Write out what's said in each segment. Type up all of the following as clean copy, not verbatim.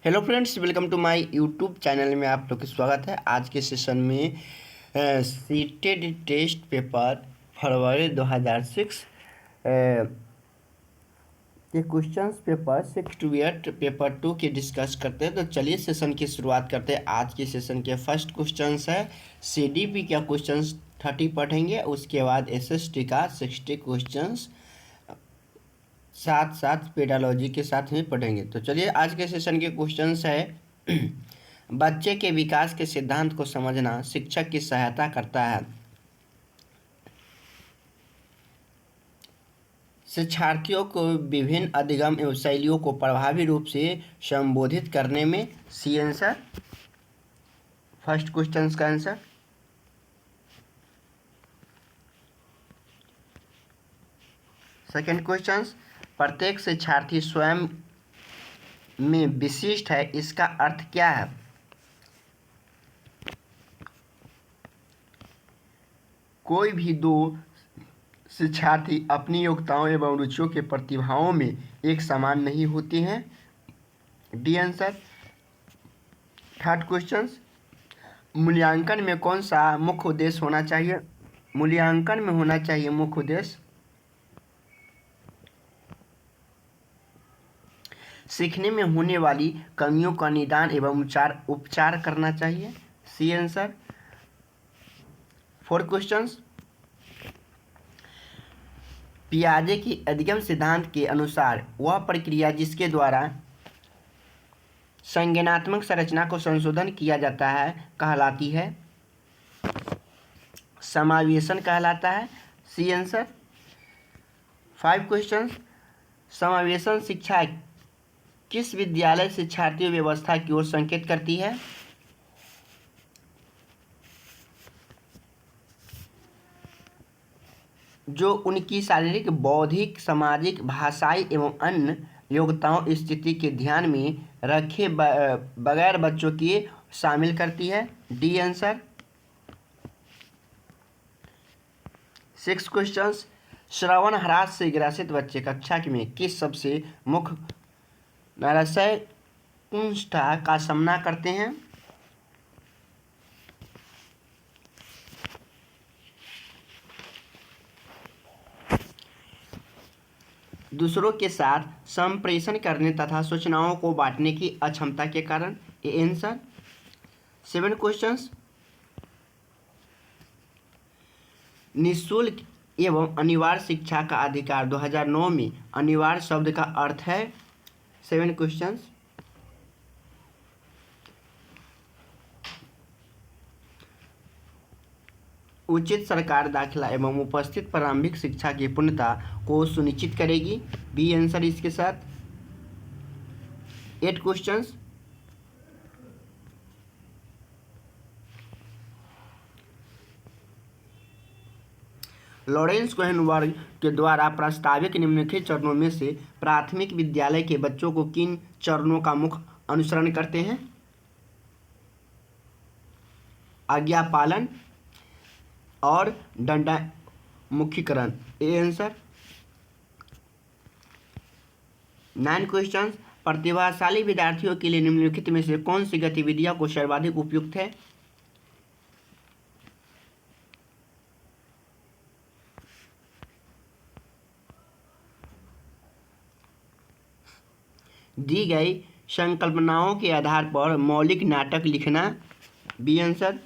Hello friends, welcome to my YouTube channel में आप लोग का स्वागत है। आज के सेशन में सीटेड टेस्ट पेपर फरवरी 2006 के क्वेश्चंस पेपर 6 to 8 पेपर 2 के डिस्कस करते हैं। तो चलिए सेशन की शुरुआत करते हैं। आज के सेशन के फर्स्ट क्वेश्चंस है सीडीपी का क्वेश्चंस 30 पढ़ेंगे, उसके बाद एसएसटी का 60 क्वेश्चंस साथ साथ पेडालॉजी के साथ में पढ़ेंगे। तो चलिए आज के सेशन के क्वेश्चंस है बच्चे के विकास के सिद्धांत को समझना शिक्षक की सहायता करता है। शिक्षार्थियों को विभिन्न अधिगम एवं शैलियों को प्रभावी रूप से संबोधित करने में सी आंसर। फर्स्ट क्वेश्चन का आंसर। सेकंड क्वेश्चन, प्रत्येक शिक्षार्थी स्वयं में विशिष्ट है, इसका अर्थ क्या है? कोई भी दो शिक्षार्थी अपनी योग्यताओं एवं रुचियों के प्रतिभाओं में एक समान नहीं होते हैं। D answer. थर्ड क्वेश्चन, मूल्यांकन में कौन सा मुख्य उद्देश्य होना चाहिए? मूल्यांकन में होना चाहिए मुख्य उद्देश्य सीखने में होने वाली कमियों का निदान एवं उपचार करना चाहिए। C answer. फोर्थ क्वेश्चन, पियाजे की अधिगम सिद्धांत के अनुसार वह प्रक्रिया जिसके द्वारा संज्ञानात्मक संरचना को संशोधन किया जाता है कहलाती है? समावेशन कहलाता है। C answer. 5 क्वेश्चन, समावेशन शिक्षा किस विद्यालय शिक्षार्थी व्यवस्था की ओर संकेत करती है? जो उनकी शारीरिक, बौद्धिक, सामाजिक, भाषाई एवं अन्य योग्यताओं स्थिति के ध्यान में रखे बगैर बच्चों की शामिल करती है। D answer. 6 क्वेश्चंस, श्रवण ह्रास से ग्रसित बच्चे कक्षा में किस सबसे मुख्य नरसय कुंठा का सामना करते हैं? दूसरों के साथ संप्रेषण करने तथा सूचनाओं को बांटने की अक्षमता के कारण। ये आंसर। 7 क्वेश्चंस, निःशुल्क एवं अनिवार्य शिक्षा का अधिकार 2009 में अनिवार्य शब्द का अर्थ है। 7 क्वेश्चंस, उचित सरकार दाखिला एवं उपस्थित प्रारंभिक शिक्षा की पूर्णता को सुनिश्चित करेगी। बी आंसर इसके साथ। 8 क्वेश्चंस, लॉरेंस कोहेनबर्ग के द्वारा प्रस्तावित निम्नलिखित चरणों में से प्राथमिक विद्यालय के बच्चों को किन चरणों का मुख्य अनुसरण करते हैं? आज्ञा पालन और दंडामुखीकरण। A answer. 9 क्वेश्चन, प्रतिभाशाली विद्यार्थियों के लिए निम्नलिखित में से कौन सी गतिविधियां को सर्वाधिक उपयुक्त है? दी गई संकल्पनाओं के आधार पर मौलिक नाटक लिखना। B answer.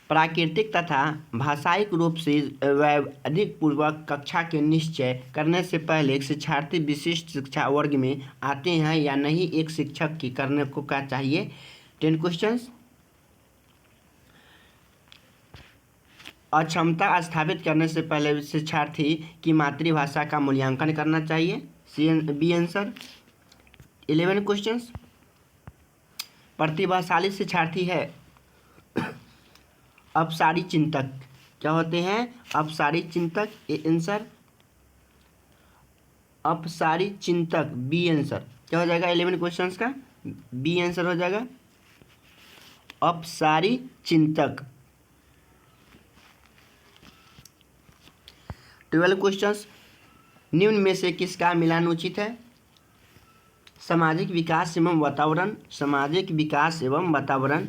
प्राकृतिक तथा भाषायिक रूप से वैधिक पूर्वक कक्षा के निश्चय करने से पहले शिक्षार्थी विशिष्ट शिक्षा वर्ग में आते हैं या नहीं, एक शिक्षक की करने को क्या चाहिए? 10 क्वेश्चंस, अक्षमता स्थापित करने से पहले शिक्षार्थी की मातृभाषा का मूल्यांकन करना चाहिए। B answer. 11 क्वेश्चंस, प्रतिभाशाली शिक्षार्थी है अपसारी चिंतक क्या होते हैं? अपसारी चिंतक। A answer. अपसारी चिंतक बी आंसर। क्या हो जाएगा 11 क्वेश्चंस का? बी आंसर हो जाएगा अपसारी चिंतक। 12 क्वेश्चंस, निम्न में से किसका मिलान उचित है? सामाजिक विकास एवं वातावरण, सामाजिक विकास एवं वातावरण।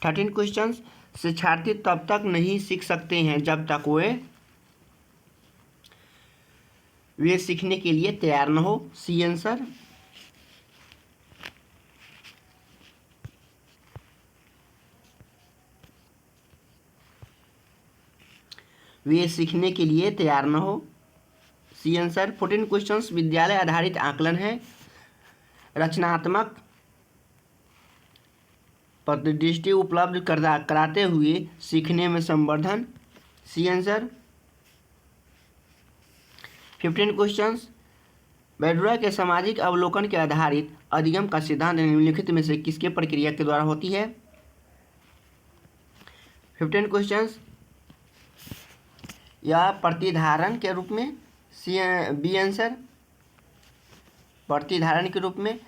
13 क्वेश्चंस। शिक्षार्थी तब तक नहीं सीख सकते हैं जब तक वे सीखने के लिए तैयार न हो। C answer. वे सीखने के लिए तैयार न हो। C answer. 14 क्वेश्चंस। विद्यालय आधारित आकलन है रचनात्मक दृष्टि उपलब्ध कराते हुए सीखने में संवर्धन। C answer. 15 क्वेश्चंस। बैडुरा के सामाजिक अवलोकन के आधारित अधिगम का सिद्धांत निम्नलिखित में से किसके प्रक्रिया के द्वारा होती है? 15 क्वेश्चंस। या प्रतिधारण के रूप में। B answer. प्रतिधारण के रूप में।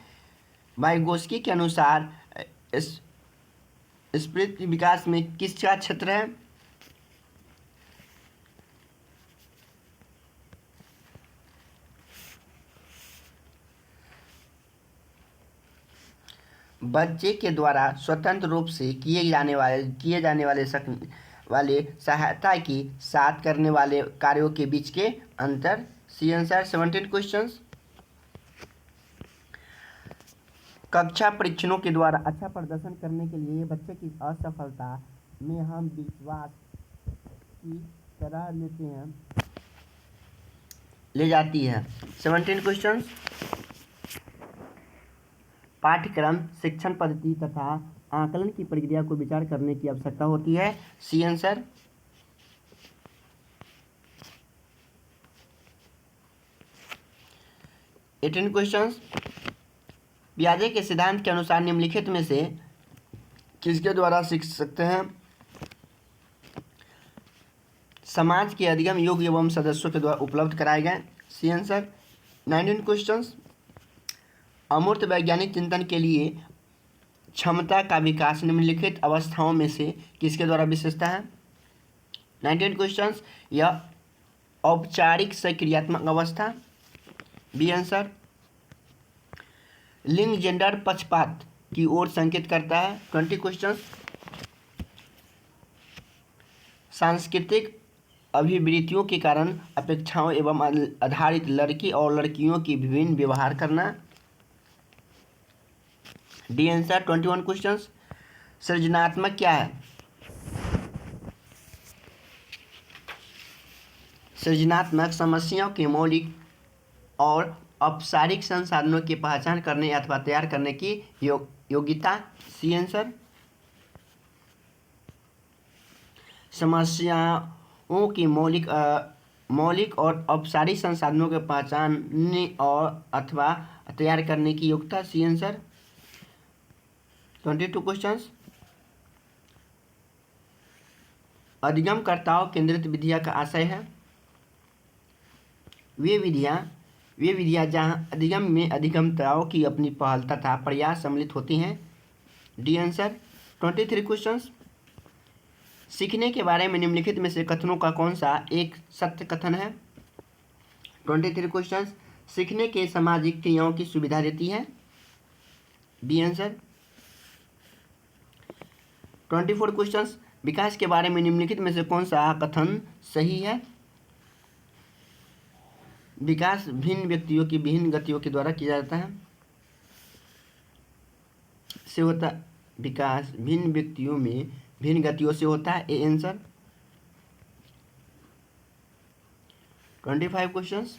वाइगोस्की के अनुसार स्मृति विकास में किसका क्षेत्र है? बच्चे के द्वारा स्वतंत्र रूप से किए जाने वाले सहायता के साथ करने वाले कार्यों के बीच के अंतर। C answer. 17 क्वेश्चंस। कक्षा परीक्षणों के द्वारा अच्छा प्रदर्शन करने के लिए बच्चे की असफलता में हम विश्वास की तरह ले जाती है। 17 क्वेश्चंस। पाठ्यक्रम, शिक्षण पद्धति तथा आकलन की प्रक्रिया को विचार करने की आवश्यकता होती है। C answer. 18 क्वेश्चंस। पियाजे के सिद्धांत के अनुसार निम्नलिखित में से किसके द्वारा सीख सकते हैं? समाज के अधिगम योग्य एवं सदस्यों के द्वारा उपलब्ध कराए गए। C answer. 19 क्वेश्चंस। अमूर्त वैज्ञानिक चिंतन के लिए क्षमता का विकास निम्नलिखित अवस्थाओं में से किसके द्वारा विशेषता है? 19 क्वेश्चंस। यह औपचारिक सक्रियात्मक अवस्था। B answer. लिंग जेंडर पक्षपात की ओर संकेत करता है। 20 क्वेश्चंस। सांस्कृतिक अभिवृत्तियों के कारण अपेक्षाओं एवं आधारित लड़की और लड़कियों की विभिन्न व्यवहार करना। D answer. 21 क्वेश्चंस। सृजनात्मक क्या है? सृजनात्मक समस्याओं के मौलिक और औपचारिक संसाधनों की पहचान करने अथवा तैयार करने की योग्यता। C answer. समस्याओं की मौलिक और औपचारिक संसाधनों के पहचानने और अथवा तैयार करने की योग्यता। C answer. 22 क्वेश्चंस। अधिगमकर्ताओं केंद्रित विधिया का आशय है वे विधियाँ जहाँ अधिगम में अधिगमताओं की अपनी पहल तथा प्रयास सम्मिलित होती हैं। D answer. 23 क्वेश्चंस। सीखने के बारे में निम्नलिखित में से कथनों का कौन सा एक सत्य कथन है? 23 क्वेश्चंस। सीखने के सामाजिक क्रियाओं की सुविधा देती है। B answer. 24 क्वेश्चंस। विकास के बारे में निम्नलिखित में से कौन सा कथन सही है? विकास भिन्न व्यक्तियों की विभिन्न गतियों के द्वारा किया जाता है। विकास भिन्न व्यक्तियों में भिन्न गतियों से होता है। A answer. 25 क्वेश्चंस।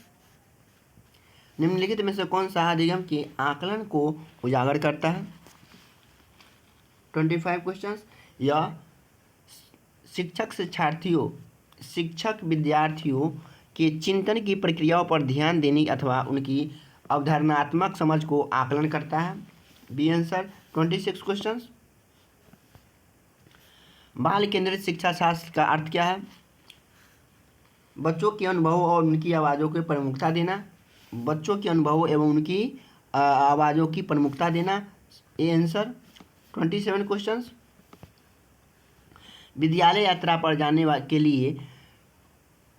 निम्नलिखित में से कौन सा अधिगम के आकलन को उजागर करता है? 25 क्वेश्चंस। यह शिक्षक विद्यार्थियों के चिंतन की प्रक्रियाओं पर ध्यान देने अथवा उनकी अवधारणात्मक समझ को आकलन करता है। B answer. 26 क्वेश्चंस। बाल केंद्रित शिक्षा शास्त्र का अर्थ क्या है? बच्चों के अनुभवों और उनकी आवाज़ों को प्रमुखता देना। बच्चों के अनुभवों एवं उनकी आवाज़ों की प्रमुखता देना। A answer. 27 क्वेश्चंस। विद्यालय यात्रा पर जाने के लिए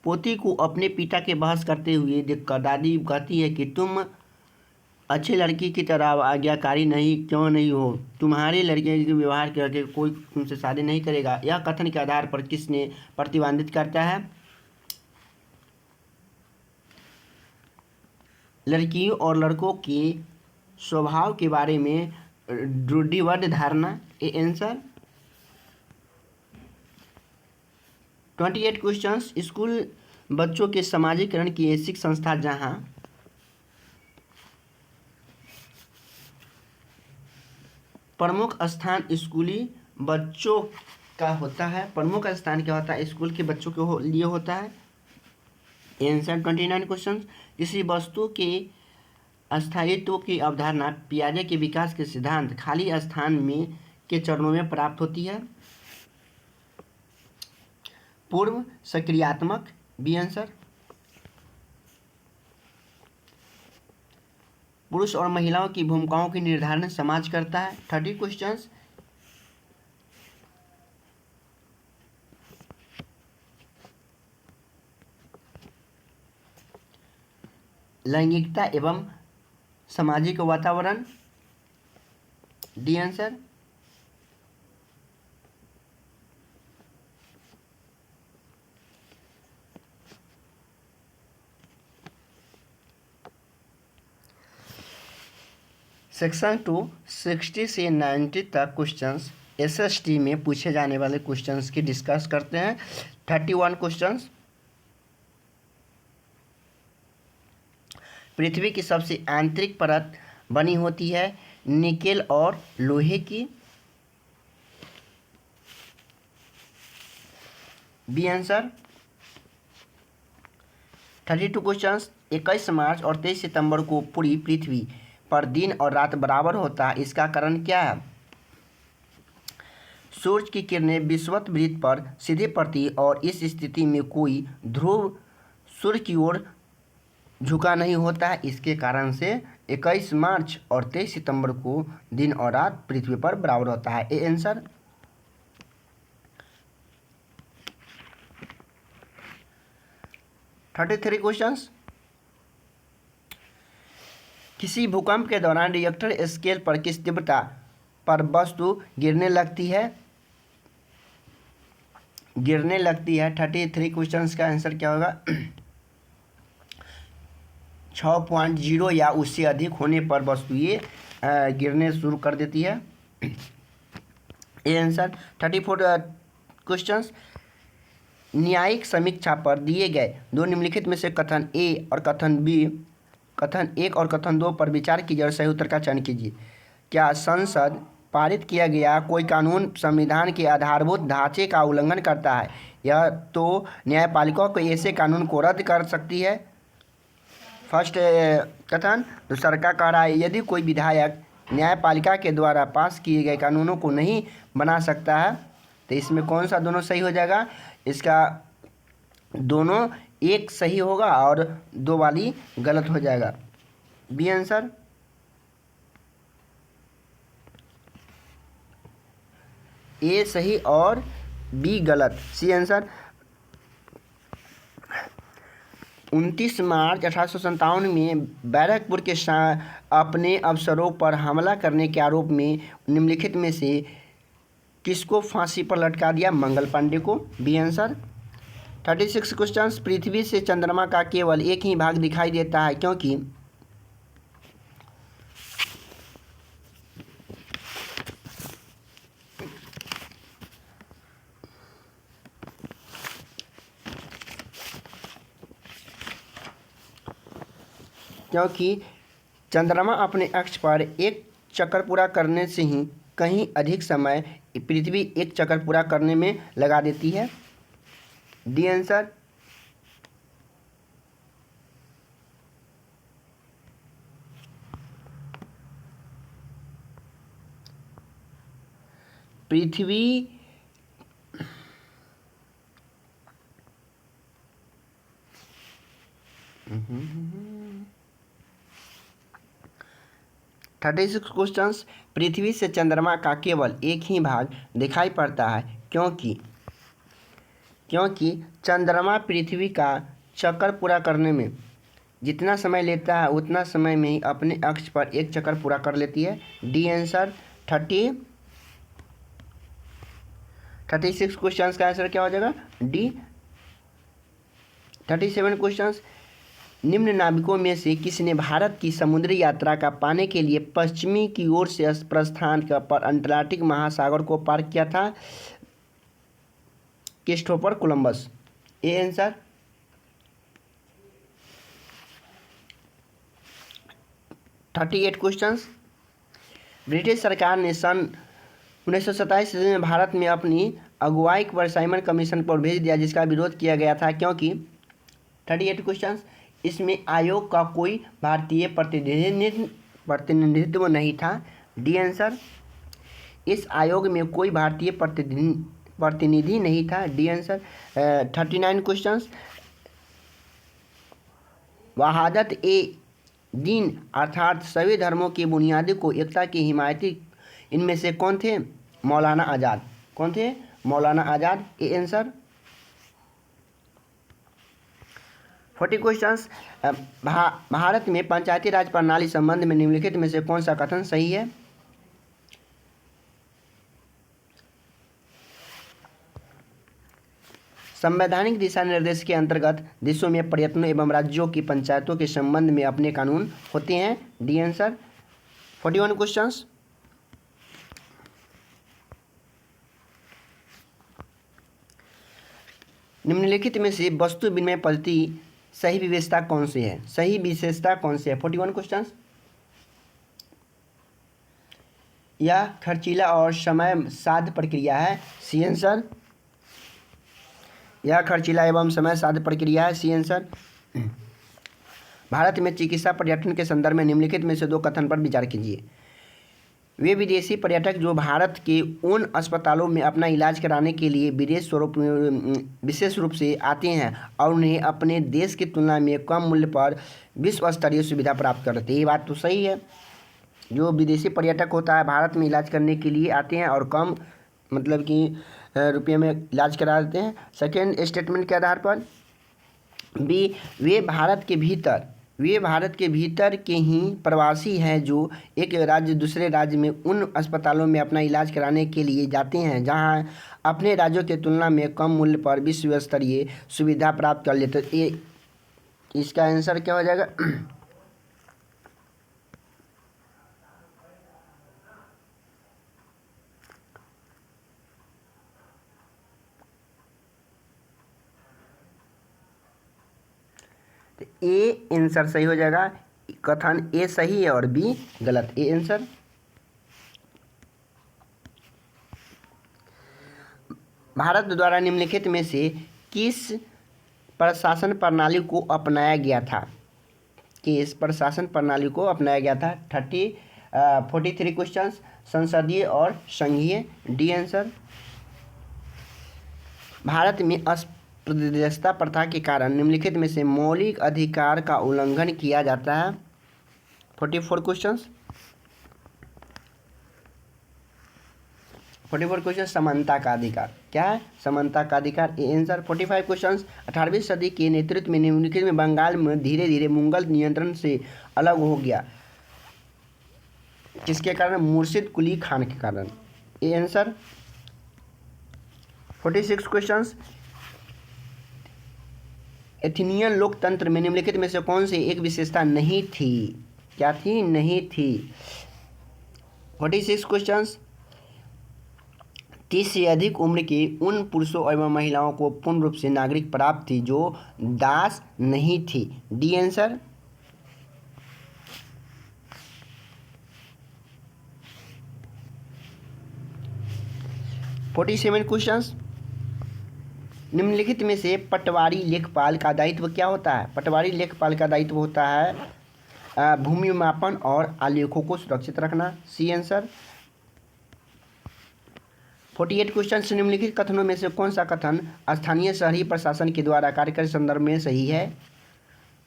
पोती को अपने पिता के बहस करते हुए देखकर दादी कहती है कि तुम अच्छे लड़की की तरह आज्ञाकारी नहीं क्यों नहीं हो, तुम्हारे लड़के के व्यवहार करके कोई तुमसे शादी नहीं करेगा। यह कथन के आधार पर किसने प्रतिबंधित करता है? लड़कियों और लड़कों के स्वभाव के बारे में रूढ़िबद्ध धारणा। A answer. 28 क्वेश्चंस। स्कूल बच्चों के समाजीकरण की ऐसी संस्था जहां प्रमुख स्थान स्कूली बच्चों का होता है। प्रमुख स्थान क्या होता है? स्कूल के बच्चों के लिए होता है। Answer 29 question. किसी वस्तु के अस्थायित्व की अवधारणा पियाजे के विकास के सिद्धांत खाली स्थान में के चरणों में प्राप्त होती है। पूर्व सक्रियात्मक। B answer. पुरुष और महिलाओं की भूमिकाओं की निर्धारण समाज करता है। 30 क्वेश्चंस। लैंगिकता एवं सामाजिक वातावरण। D answer. सेक्शन 2 60 से 90 तक क्वेश्चंस एसएसटी में पूछे जाने वाले क्वेश्चंस की डिस्कस करते हैं। 31 क्वेश्चंस। पृथ्वी की सबसे आंतरिक परत बनी होती है निकेल और लोहे की। B answer. 32 क्वेश्चंस। 21 मार्च और 23 सितंबर को पूरी पृथ्वी पर दिन और रात बराबर होता है, इसका कारण क्या है? सूर्य की किरणें विषुवत वृत्त पर सीधे पड़ती और इस स्थिति में कोई ध्रुव सूर्य की ओर झुका नहीं होता है, इसके कारण से 21 मार्च और 23 सितंबर को दिन और रात पृथ्वी पर बराबर होता है। A answer. Thirty 33 questions. किसी भूकंप के दौरान रिएक्टर स्केल पर किस तीव्रता पर वस्तु गिरने लगती है? 33 क्वेश्चंस का आंसर क्या होगा? 6.0 या उससे अधिक होने पर वस्तु ये गिरने शुरू कर देती है। A answer. 34 क्वेश्चंस। न्यायिक समीक्षा पर दिए गए दो निम्नलिखित में से कथन ए और कथन बी, कथन 1 और कथन 2 पर विचार कीजिए और सही उत्तर का चयन कीजिए। क्या संसद पारित किया गया कोई कानून संविधान के आधारभूत ढांचे का उल्लंघन करता है? यह तो न्यायपालिका को ऐसे कानून को रद्द कर सकती है। फर्स्ट कथन दूसरा का कह रहा है यदि कोई विधायक न्यायपालिका के द्वारा पास किए गए कानूनों को नहीं बना सकता है, तो इसमें कौन सा दोनों सही हो जाएगा? इसका दोनों एक सही होगा और 2 वाली गलत हो जाएगा। B answer. ए सही और बी गलत। C answer. 29 मार्च 1857 में बैरकपुर के अपने अफसरों पर हमला करने के आरोप में निम्नलिखित में से किसको फांसी पर लटका दिया? मंगल पांडे को। B answer. 36 क्वेश्चंस। पृथ्वी से चंद्रमा का केवल एक ही भाग दिखाई देता है क्योंकि चंद्रमा अपने अक्ष पर एक चक्कर पूरा करने से ही कहीं अधिक समय पृथ्वी एक चक्कर पूरा करने में लगा देती है। D answer. पृथ्वी 36 क्वेश्चंस। पृथ्वी से चंद्रमा का केवल एक ही भाग दिखाई पड़ता है क्योंकि क्योंकि चंद्रमा पृथ्वी का चक्कर पूरा करने में जितना समय लेता है उतना समय में ही अपने अक्ष पर एक चक्कर पूरा कर लेती है। डी आंसर 36 क्वेश्चन का आंसर क्या हो जाएगा? डी। 37 क्वेश्चन, निम्न नाविकों में से किसने भारत की समुद्री यात्रा का पाने के लिए पश्चिमी की ओर से प्रस्थान पर अटलांटिक महासागर को पार किया था? Christopher Columbus. A answer. 38 question, British सरकार ने सन 1927 में भारत में अपनी अगुवाई पर साइमन कमीशन पर भेज दिया, जिसका विरोध किया गया था क्योंकि 38 क्वेश्चन, इसमें आयोग का कोई भारतीय प्रतिनिधित्व नहीं था। D answer. इस आयोग में कोई भारतीय प्रतिनिधि नहीं था। D answer. 39 क्वेश्चन, वहादत ए दीन अर्थात सभी धर्मों की बुनियादी को एकता की हिमायती इनमें से कौन थे? मौलाना आज़ाद। कौन थे? Maulana Azad. A answer. 40 questions, Bharat में पंचायती राज प्रणाली संबंध में निम्नलिखित में से कौन सा कथन सही है? संवैधानिक दिशा निर्देश के अंतर्गत देशों में प्रयत्नों एवं राज्यों की पंचायतों के संबंध में अपने कानून होते हैं। D answer. 41 क्वेश्चंस, निम्नलिखित में से वस्तु विनिमय पद्धति सही विशेषता कौन सी है? सही विशेषता कौन सी है? 41 क्वेश्चन, यह खर्चीला और समय साध्य प्रक्रिया है। C answer. यह खर्चीला एवं समय साध्य प्रक्रिया है। C answer. भारत में चिकित्सा पर्यटन के संदर्भ में निम्नलिखित में से दो कथन पर विचार कीजिए। वे विदेशी पर्यटक जो भारत के उन अस्पतालों में अपना इलाज कराने के लिए विशेष रूप से आते हैं और उन्हें अपने देश की तुलना में कम मूल्य पर विश्व स्तरीय सुविधा प्राप्त करते हैं। ये बात तो सही है। जो विदेशी पर्यटक होता है भारत में इलाज करने के लिए आते हैं और कम मतलब कि रुपये में इलाज करा देते हैं। सेकेंड स्टेटमेंट के आधार पर वे भारत के भीतर के ही प्रवासी हैं जो एक राज्य दूसरे राज्य में उन अस्पतालों में अपना इलाज कराने के लिए जाते हैं जहां अपने राज्यों की तुलना में कम मूल्य पर विश्व स्तरीय सुविधा प्राप्त कर लेते। ये इसका आंसर क्या हो जाएगा? ए आंसर सही हो जाएगा। कथन ए सही है और बी गलत। A answer. भारत द्वारा निम्नलिखित में से किस प्रशासन प्रणाली को अपनाया गया था? किस प्रशासन प्रणाली को अपनाया गया था? 43 क्वेश्चन, संसदीय और संघीय। D answer. भारत में प्रदेशता प्रथा के कारण निम्नलिखित में से मौलिक अधिकार का उल्लंघन किया जाता है। 44 क्वेश्चन, समानता का अधिकार। क्या है? समानता का अधिकार। A answer. 45 क्वेश्चन, 18वीं सदी के नेतृत्व में निम्नलिखित में बंगाल में धीरे धीरे मुगल नियंत्रण से अलग हो गया किसके कारण? मुर्शिद कुली खान के कारण। A answer. 46 क्वेश्चन, एथेनियन लोकतंत्र में निम्नलिखित में से कौन सी एक विशेषता नहीं थी? क्या थी? नहीं थी। 46 क्वेश्चन, 30 से अधिक उम्र के उन पुरुषों एवं महिलाओं को पूर्ण रूप से नागरिक प्राप्त थी जो दास नहीं थी। D answer. 47 क्वेश्चन, निम्नलिखित में से पटवारी लेखपाल का दायित्व क्या होता है? पटवारी लेखपाल का दायित्व होता है भूमि मापन और आलेखों को सुरक्षित रखना। C answer. 48 क्वेश्चन, निम्नलिखित कथनों में से कौन सा कथन स्थानीय शहरी प्रशासन के द्वारा कार्य के संदर्भ में सही है?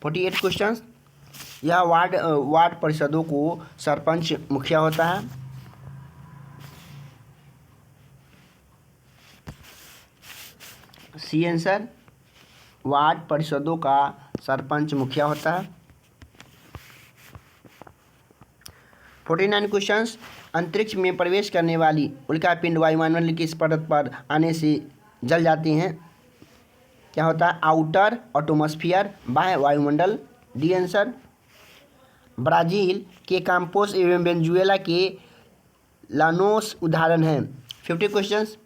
48 क्वेश्चन, यह वार्ड परिषदों को सरपंच मुखिया होता है। C answer. वार्ड परिषदों का सरपंच मुखिया होता है। 49 क्वेश्चंस। अंतरिक्ष में प्रवेश करने वाली उल्कापिंड वायुमंडल की इस परत पर आने से जल जाती हैं। क्या होता है? आउटर एटमॉस्फेयर, बाह्य वायुमंडल। D answer. ब्राजील के काम्पोस एवं वेनेजुएला के लानोस उदाहरण हैं। 50 क्वेश्चंस।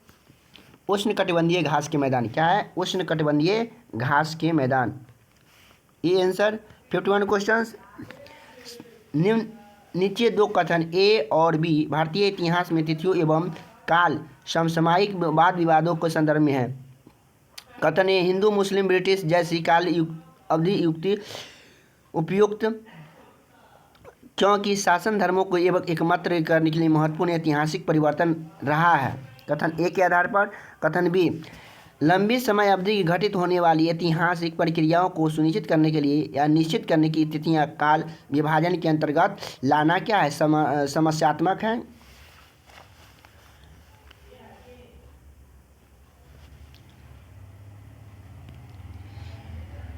उष्णकटिबंधीय घास के मैदान। क्या है? उष्णकटिबंधीय घास के मैदान। A answer. 51 क्वेश्चंस। निम्न नीचे दो कथन ए और बी भारतीय इतिहास में तिथियों एवं काल समसामयिक वाद विवादों के संदर्भ में है। कथन ए, हिंदू मुस्लिम ब्रिटिश जैसी काल अवधि युक्ति उपयुक्त क्योंकि शासन धर्मों को एकमात्र करने के लिए महत्वपूर्ण ऐतिहासिक परिवर्तन रहा है। कथन ए के आधार पर। कथन बी, लंबी समय अवधि की घटित होने वाली ऐतिहासिक प्रक्रियाओं को सुनिश्चित करने के लिए या निश्चित करने की तिथियां काल विभाजन के अंतर्गत लाना क्या है? समस्यात्मक है।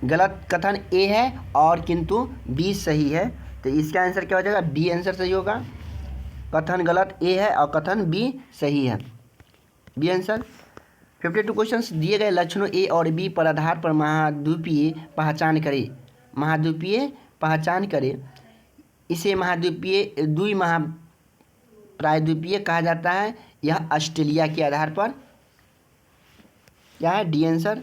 गलत कथन ए है और किंतु बी सही है, तो इसका आंसर क्या हो जाएगा? डी आंसर सही होगा। कथन गलत ए है और कथन बी सही है। B answer. 52 क्वेश्चंस। दिए गए लक्षणों ए और बी पर आधार पर महाद्वीपीय पहचान करें। महाद्वीपीय पहचान करें। इसे महाद्वीपीय द्विमहाप्रायद्वीपीय कहा जाता है। यह ऑस्ट्रेलिया के आधार पर। क्या है? D answer.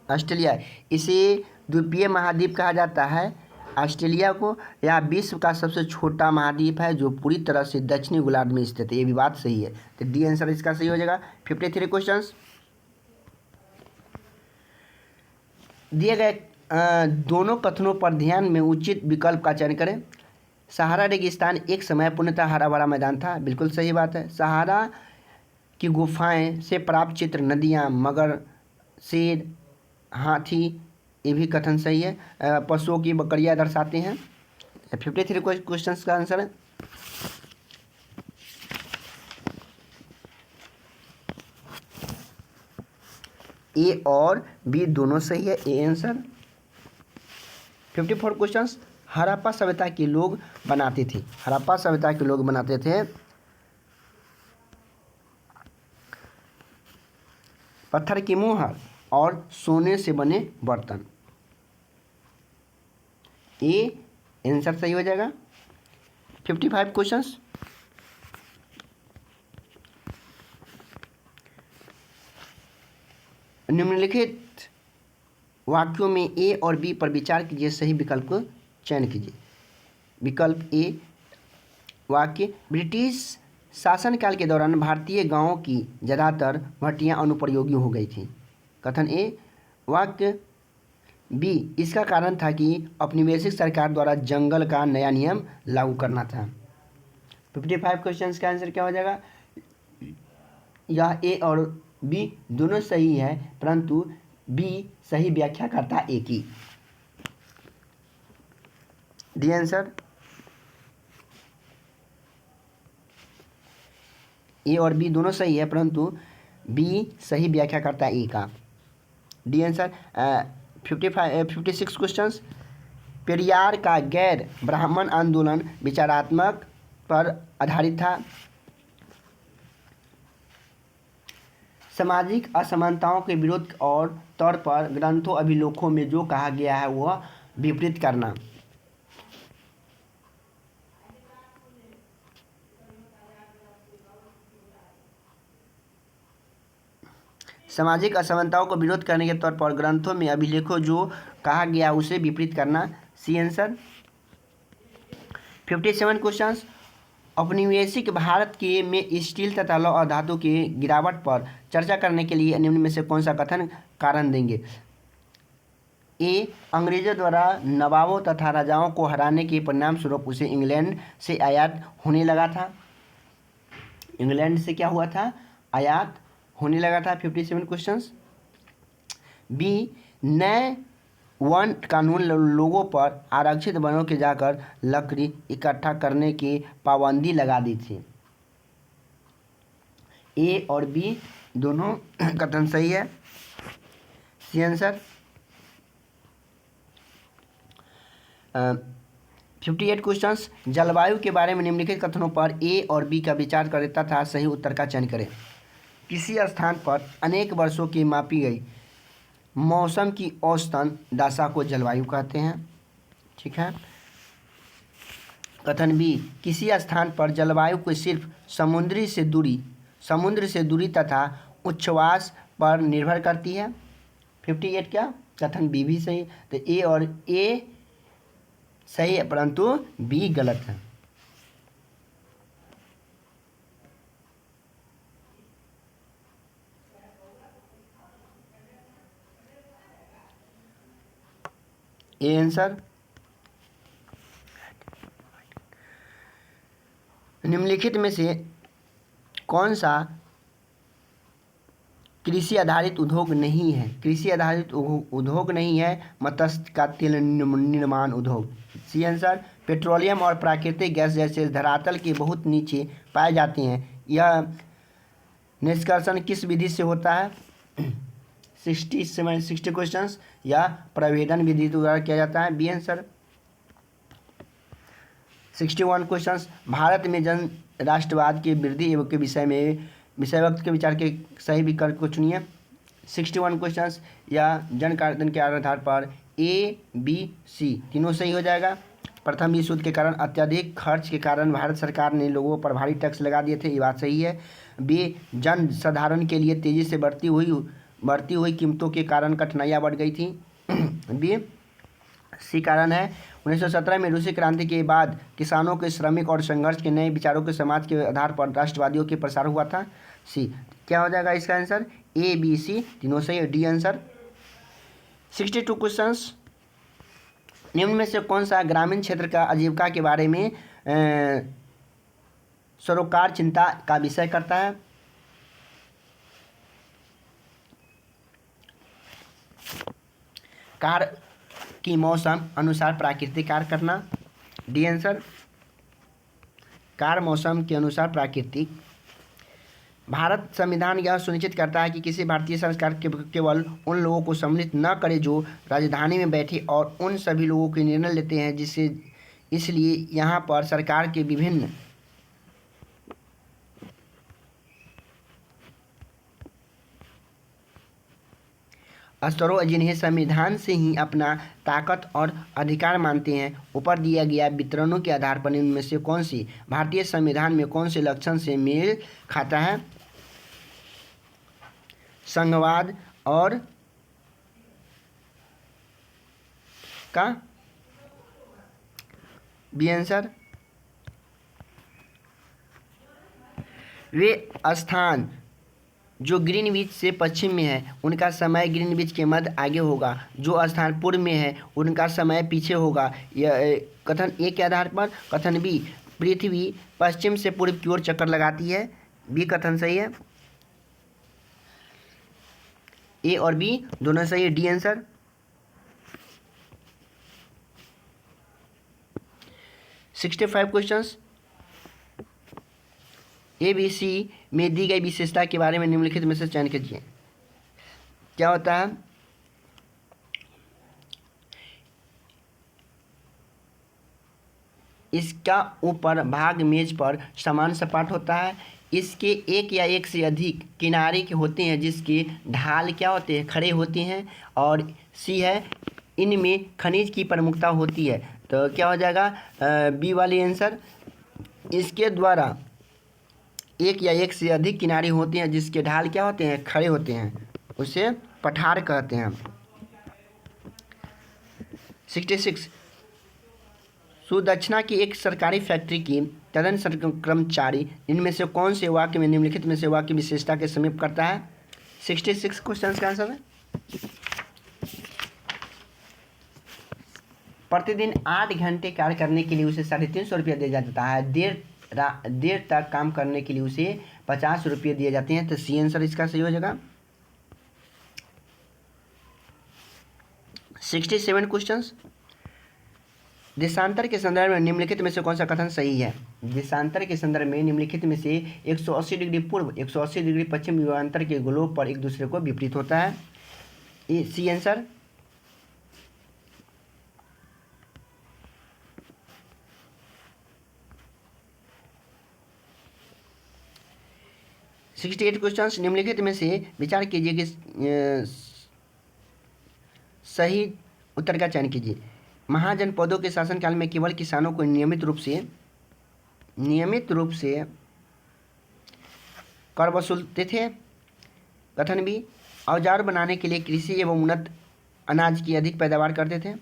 ऑस्ट्रेलिया, इसे द्वीपीय महाद्वीप कहा जाता है। ऑस्ट्रेलिया को यह विश्व का सबसे छोटा महाद्वीप है जो पूरी तरह से दक्षिणी गोलार्ध में स्थित है। ये भी बात सही है, तो डी आंसर इसका सही हो जाएगा। 53 क्वेश्चंस। दिए गए दोनों कथनों पर ध्यान में उचित विकल्प का चयन करें। सहारा रेगिस्तान एक समय पूर्णतः हरा भरा मैदान था। बिल्कुल सही बात है। सहारा की गुफाएं से प्राप्त चित्र, नदियाँ, मगर, शेर, हाथी, ये भी कथन सही है। पशुओं की बकरियां दर्शाते हैं। 53 क्वेश्चंस का आंसर है। ए और बी दोनों सही है। A answer. 54 क्वेश्चंस। हड़प्पा सभ्यता के लोग बनाते थे। हड़प्पा सभ्यता के लोग बनाते थे पत्थर की मुहर और सोने से बने बर्तन। ए आंसर सही हो जाएगा। 55 क्वेश्चंस। निम्नलिखित वाक्यों में ए और बी पर विचार कीजिए, सही विकल्प को चयन कीजिए। विकल्प ए वाक्य, ब्रिटिश शासनकाल के दौरान भारतीय गांवों की ज़्यादातर भट्टियां अनुपयोगी हो गई थीं। कथन ए। वाक्य बी, इसका कारण था कि औपनिवेशिक सरकार द्वारा जंगल का नया नियम लागू करना था। 55 क्वेश्चंस का आंसर क्या हो जाएगा? यह ए और बी दोनों सही है, परंतु बी सही व्याख्या करता ए की। D answer. ए और बी दोनों सही है, परंतु बी सही व्याख्या करता ए का। D answer. 56 क्वेश्चंस। पेरियार का गैर ब्राह्मण आंदोलन विचारात्मक पर आधारित था। सामाजिक असमानताओं के विरोध और तौर पर ग्रंथों अभिलेखों में जो कहा गया है वह विपरीत करना। सामाजिक असमानताओं को विरोध करने के तौर पर ग्रंथों में अभिलेखों जो कहा गया उसे विपरीत करना। C answer. 57 क्वेश्चंस। औपनिवेशिक भारत के में स्टील तथा लौह और धातु की गिरावट पर चर्चा करने के लिए निम्न में से कौन सा कथन कारण देंगे? ए, अंग्रेजों द्वारा नवाबों तथा राजाओं को हराने के परिणाम स्वरूप उसे इंग्लैंड से आयात होने लगा था। इंग्लैंड से क्या हुआ था? आयात होने लगा था। 57 क्वेश्चंस। बी, नए वन कानून लोगों पर आरक्षित वनों के जाकर लकड़ी इकट्ठा करने की पाबंदी लगा दी थी। ए और बी दोनों कथन सही है। C answer. 58 क्वेश्चंस। जलवायु के बारे में निम्नलिखित कथनों पर ए और बी का विचार करें तथा सही उत्तर का चयन करें। किसी स्थान पर अनेक वर्षों की मापी गई मौसम की औसतन दशा को जलवायु कहते हैं। ठीक है। कथन बी, किसी स्थान पर जलवायु को सिर्फ समुद्र से दूरी तथा उच्छ्वास पर निर्भर करती है। 58 क्या, कथन बी भी सही। तो ए और ए सही है परंतु बी गलत है। A answer. निम्नलिखित में से कौन सा कृषि आधारित उद्योग नहीं है? कृषि आधारित उद्योग नहीं है मत्स्य का तेल निर्माण उद्योग। C answer. पेट्रोलियम और प्राकृतिक गैस जैसे धरातल के बहुत नीचे पाए जाते हैं। यह निष्कर्षण किस विधि से होता है? 60 क्वेश्चंस। या प्रवेदन विधि द्वारा किया जाता है। B answer. 61 क्वेश्चंस। भारत में जन राष्ट्रवाद के वृद्धि एवं के विषय वक्त के विचार के सही विकल्प को चुनिए। 61 क्वेश्चंस। या जन कार्य के आधार पर ए बी सी तीनों सही हो जाएगा। प्रथम विश्व युद्ध के कारण अत्यधिक खर्च के कारण भारत सरकार ने लोगों पर भारी टैक्स लगा दिए थे, ये बात सही है। बी, जन साधारण के लिए तेजी से बढ़ती हुई कीमतों के कारण कठिनाइयाँ बढ़ गई थी। बी। सी कारण है 1917 में रूसी क्रांति के बाद किसानों के श्रमिक और संघर्ष के नए विचारों के समाज के आधार पर राष्ट्रवादियों के प्रसार हुआ था। सी। क्या हो जाएगा इसका आंसर? ए बी सी तीनों सही है। D answer. 62 क्वेश्चंस। निम्न में से कौन सा ग्रामीण क्षेत्र का आजीविका के बारे में सरोकार चिंता का विषय करता है? कार्य की मौसम अनुसार प्राकृतिक कार्य करना। D answer. कार्य मौसम के अनुसार प्राकृतिक। भारत संविधान यह सुनिश्चित करता है कि किसी भारतीय सरकार केवल उन लोगों को सम्मिलित न करे जो राजधानी में बैठे और उन सभी लोगों के निर्णय लेते हैं जिससे इसलिए यहाँ पर सरकार के विभिन्न स्तरों जिन्हें संविधान से ही अपना ताकत और अधिकार मानते हैं। ऊपर दिया गया वितरणों के आधार पर इनमें से कौन सी भारतीय संविधान में कौन से लक्षण से मेल खाता है? संघवाद और का। B answer. वे स्थान जो ग्रीनविच से पश्चिम में है उनका समय ग्रीनविच के मध्य आगे होगा, जो स्थान पूर्व में है उनका समय पीछे होगा। यह कथन ए के आधार पर। कथन बी, पृथ्वी पश्चिम से पूर्व की ओर चक्कर लगाती है। बी कथन सही है। ए और बी दोनों सही है। D answer. 65 questions. A B C में दी गई विशेषता के बारे में निम्नलिखित में से चयन कीजिए। क्या होता है? इसका ऊपर भाग मेज पर समान सपाट होता है। इसके एक या एक से अधिक किनारे के होते हैं जिसके ढाल क्या होते हैं? खड़े होते हैं। और सी है इनमें खनिज की प्रमुखता होती है। तो क्या हो जाएगा? बी वाली आंसर। इसके द्वारा एक या एक से अधिक किनारे होते हैं जिसके ढाल क्या होते हैं? खड़े होते हैं, उसे पठार कहते हैं। 66 सुदक्षिणा की एक सरकारी फैक्ट्री की तदन कर्मचारी इनमें से कौन से वाक्य में निम्नलिखित में से वाक्य विशेषता के समीप करता है? 66 क्वेश्चन का आंसर है। प्रतिदिन 8 घंटे कार्य करने के लिए उसे 350 रुपया दिया जाता है। देर तक काम करने के लिए उसे 50 रुपये दिए जाते हैं। तो सी आंसर इसका सही हो जाएगा। 67 क्वेश्चंस। देशांतर के संदर्भ में निम्नलिखित में से कौन सा कथन सही है? देशांतर के संदर्भ में निम्नलिखित में से 180 डिग्री पूर्व 180 डिग्री पश्चिम विभवांतर के ग्लोब पर एक दूसरे को विपरीत होता है। ए सी आंसर। सिक्सटी 68 क्वेश्चन निम्नलिखित में से विचार कीजिए कि सही उत्तर का चयन कीजिए। महाजनपदों के शासनकाल में केवल किसानों को नियमित रूप से कर वसूलते थे। कथन बी, औजार बनाने के लिए कृषि एवं उन्नत अनाज की अधिक पैदावार करते थे।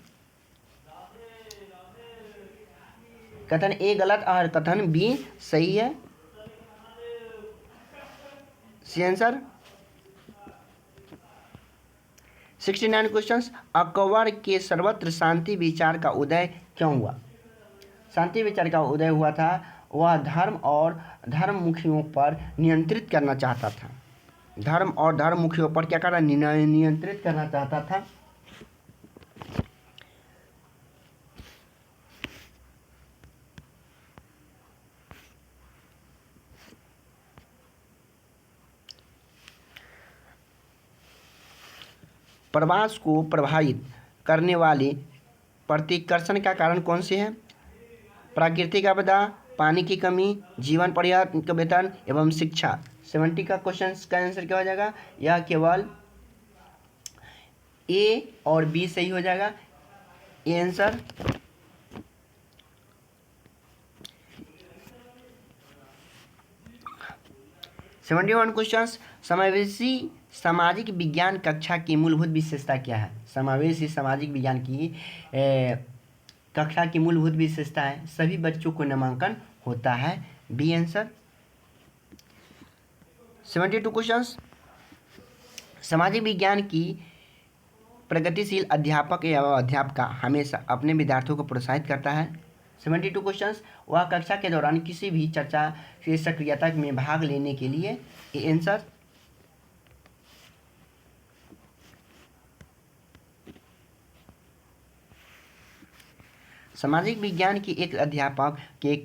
कथन ए गलत और कथन बी सही है। C answer. 69 क्वेश्चंस अकबर के सर्वत्र शांति विचार का उदय क्यों हुआ? शांति विचार का उदय हुआ था, वह धर्म और धर्ममुखियों पर नियंत्रित करना चाहता था। धर्म और धर्ममुखियों पर क्या करना? नियंत्रित करना चाहता था। प्रवास को प्रभावित करने वाले प्रतिकर्षण का कारण कौन से हैं? प्राकृतिक आपदा, पानी की कमी, जीवन पर्याप्त वेतन एवं शिक्षा। 70 का क्वेश्चन का आंसर क्या हो जाएगा? यह केवल ए और बी सही हो जाएगा। A answer. सेवेंटी 71 क्वेश्चन समावेशी सामाजिक विज्ञान कक्षा की मूलभूत विशेषता क्या है? समावेशी सामाजिक विज्ञान की कक्षा की मूलभूत विशेषता है सभी बच्चों को नामांकन होता है। B answer. 72 क्वेश्चंस सामाजिक विज्ञान की प्रगतिशील अध्यापक या अध्यापिका हमेशा अपने विद्यार्थियों को प्रोत्साहित करता है। 72 क्वेश्चंस वह कक्षा के दौरान किसी भी चर्चा की सक्रियता में भाग लेने के लिए। A answer. सामाजिक विज्ञान की एक अध्यापक के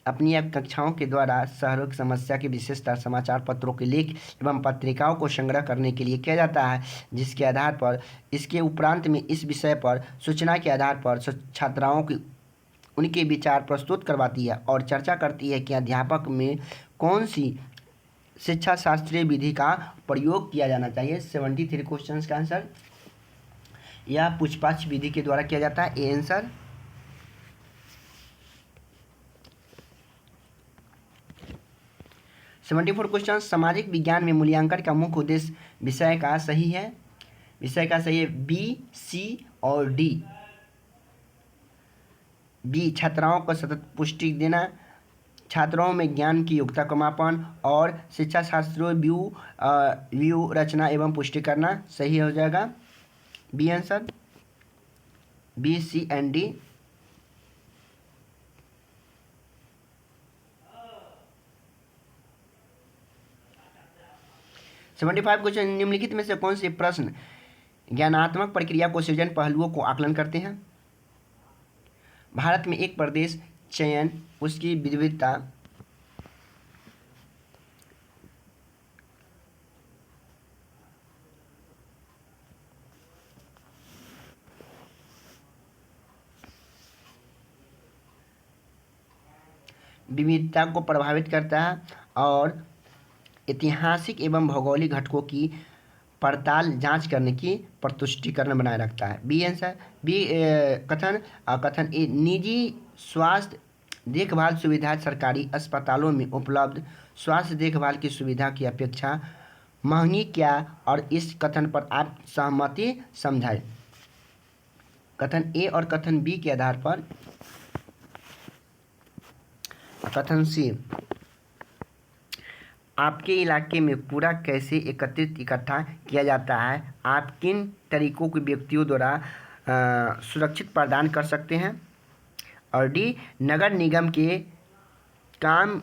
अपनी कक्षाओं के द्वारा शहरों की समस्या की विशेषता समाचार पत्रों के लेख एवं पत्रिकाओं को संग्रह करने के लिए किया जाता है, जिसके आधार पर इसके उपरांत में इस विषय पर सूचना के आधार पर छात्राओं की उनके विचार प्रस्तुत करवाती है और चर्चा करती है कि अध्यापक में कौन सी शिक्षा शास्त्रीय विधि का प्रयोग किया जाना चाहिए। 73 क्वेश्चन का आंसर यह पूछताछ विधि के द्वारा किया जाता है। A answer. 74 क्वेश्चन सामाजिक विज्ञान में मूल्यांकन का मुख्य उद्देश्य विषय का सही है। विषय का सही है बी, सी और डी। बी छात्राओं को सतत पुष्टि देना, छात्रों में ज्ञान की योग्यता का मापन और शिक्षा शास्त्रों व्यू रचना एवं पुष्टि करना सही हो जाएगा। B answer. B, C and D. Seventy 75 question निम्नलिखित में से कौन से प्रश्न ज्ञानात्मक प्रक्रिया को सृजन पहलुओं को आकलन करते हैं? भारत में एक प्रदेश चयन उसकी विविधता को प्रभावित करता है और ऐतिहासिक एवं भौगोलिक घटकों की पड़ताल जांच करने की प्रतुष्टिकरण बनाए रखता है। B answer. बी कथन ए निजी स्वास्थ्य देखभाल सुविधा सरकारी अस्पतालों में उपलब्ध स्वास्थ्य देखभाल की सुविधा की अपेक्षा महंगी क्या, और इस कथन पर आप सहमति समझाएं। कथन ए और कथन बी के आधार पर। कथन सी आपके इलाके में कूड़ा कैसे इकट्ठा किया जाता है? आप किन तरीकों के व्यक्तियों द्वारा सुरक्षित प्रदान कर सकते हैं? और डी नगर निगम के काम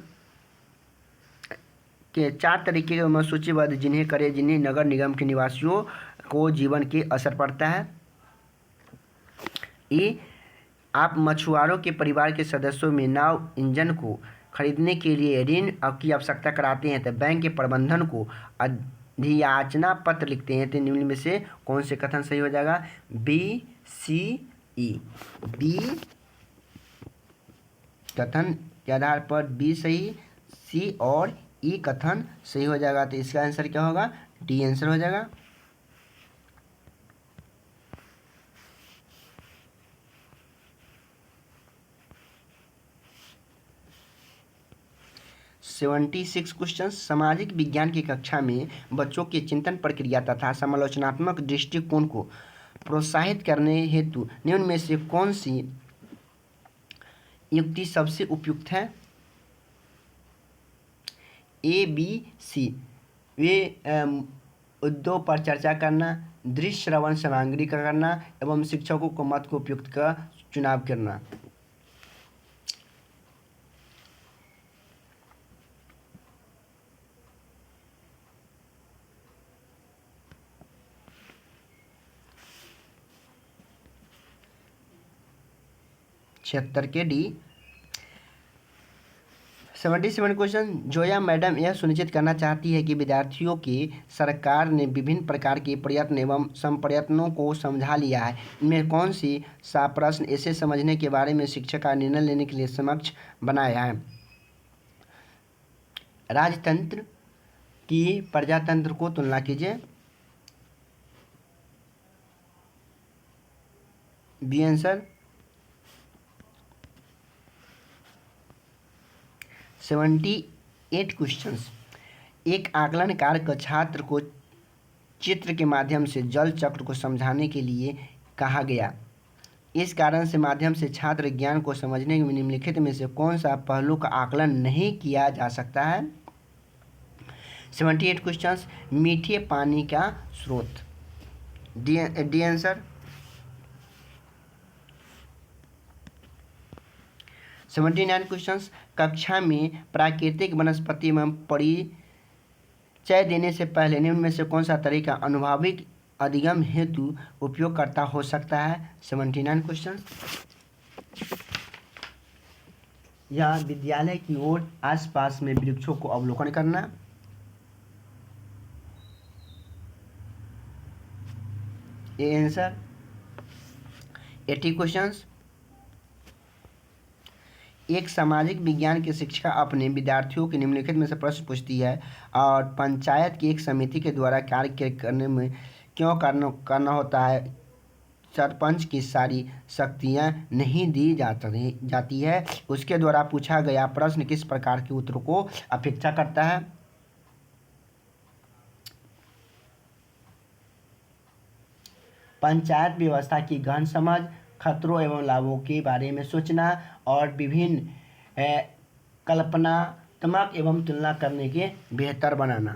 के 4 तरीके में सूचीबद्ध जिन्हें नगर निगम के निवासियों को जीवन के असर पड़ता है। ए आप मछुआरों के परिवार के सदस्यों में नाव इंजन को खरीदने के लिए ऋण की आवश्यकता कराते हैं तो बैंक के प्रबंधन को अधियाचना पत्र लिखते हैं तो निम्न में से कौन से कथन सही हो जाएगा? बी, सी, ई। बी कथन के आधार पर बी सही, सी और ई कथन सही हो जाएगा। तो इसका आंसर क्या होगा? डी आंसर हो जाएगा। Seventy 76 question. सामाजिक विज्ञान की कक्षा में बच्चों की चिंतन प्रक्रिया तथा समालोचनात्मक दृष्टिकोण को प्रोत्साहित करने हेतु निम्न में से कौन सी युक्ति सबसे उपयुक्त है? ए, बी, सी। वे मुद्दों पर चर्चा करना, दृश्य श्रवण सामग्री का करना एवं शिक्षकों को मत को उपयुक्त का चुनाव करना। छिहत्तर के डी। 77 क्वेश्चन। जोया मैडम यह सुनिश्चित करना चाहती है कि विद्यार्थियों की सरकार ने विभिन्न प्रकार के प्रयत्न एवं संप्रयत्नों को समझा लिया है। इनमें कौन सी सा प्रश्न इसे समझने के बारे में शिक्षक का निर्णय लेने के लिए समक्ष बनाया है? राजतंत्र की प्रजातंत्र को तुलना कीजिए। B answer. 78 क्वेश्चंस। एक आकलनकार का छात्र को चित्र के माध्यम से जल चक्र को समझाने के लिए कहा गया। इस कारण से माध्यम से छात्र ज्ञान को समझने में निम्नलिखित में से कौन सा पहलू का आकलन नहीं किया जा सकता है? 78 क्वेश्चंस। मीठे पानी का स्रोत। D answer. 79 क्वेश्चंस। कक्षा में प्राकृतिक वनस्पति एवं परिचय देने से पहले निम्न में से कौन सा तरीका अनुभविक अधिगम हेतु उपयोगकर्ता हो सकता है? 79 क्वेश्चंस। या विद्यालय की ओर आसपास में वृक्षों को अवलोकन करना। A answer. 80 क्वेश्चंस। एक सामाजिक विज्ञान की शिक्षिका अपने विद्यार्थियों के निम्नलिखित में से प्रश्न पूछती है और पंचायत की एक समिति के द्वारा कार्य करने में क्यों करना होता है? सरपंच की सारी शक्तियां नहीं दी जाती है। उसके द्वारा पूछा गया प्रश्न किस प्रकार के उत्तर को अपेक्षा करता है? पंचायत व्यवस्था की गहन समझ, खतरों एवं लाभों के बारे में सोचना और विभिन्न कल्पनात्मक एवं तुलना करने के बेहतर बनाना।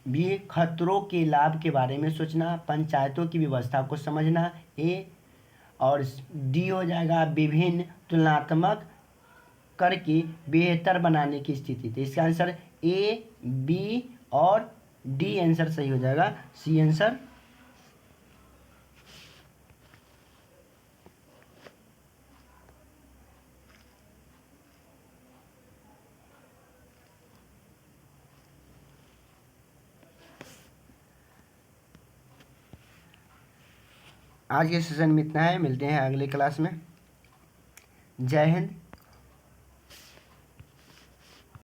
बी खतरों के लाभ के बारे में सोचना, पंचायतों की व्यवस्था को समझना। ए और डी हो जाएगा विभिन्न तुलनात्मक करके बेहतर बनाने की स्थिति। तो इसका आंसर ए, बी और डी आंसर सही हो जाएगा। C answer. आज के सेशन में इतना है। मिलते हैं अगले क्लास में। जय हिंद।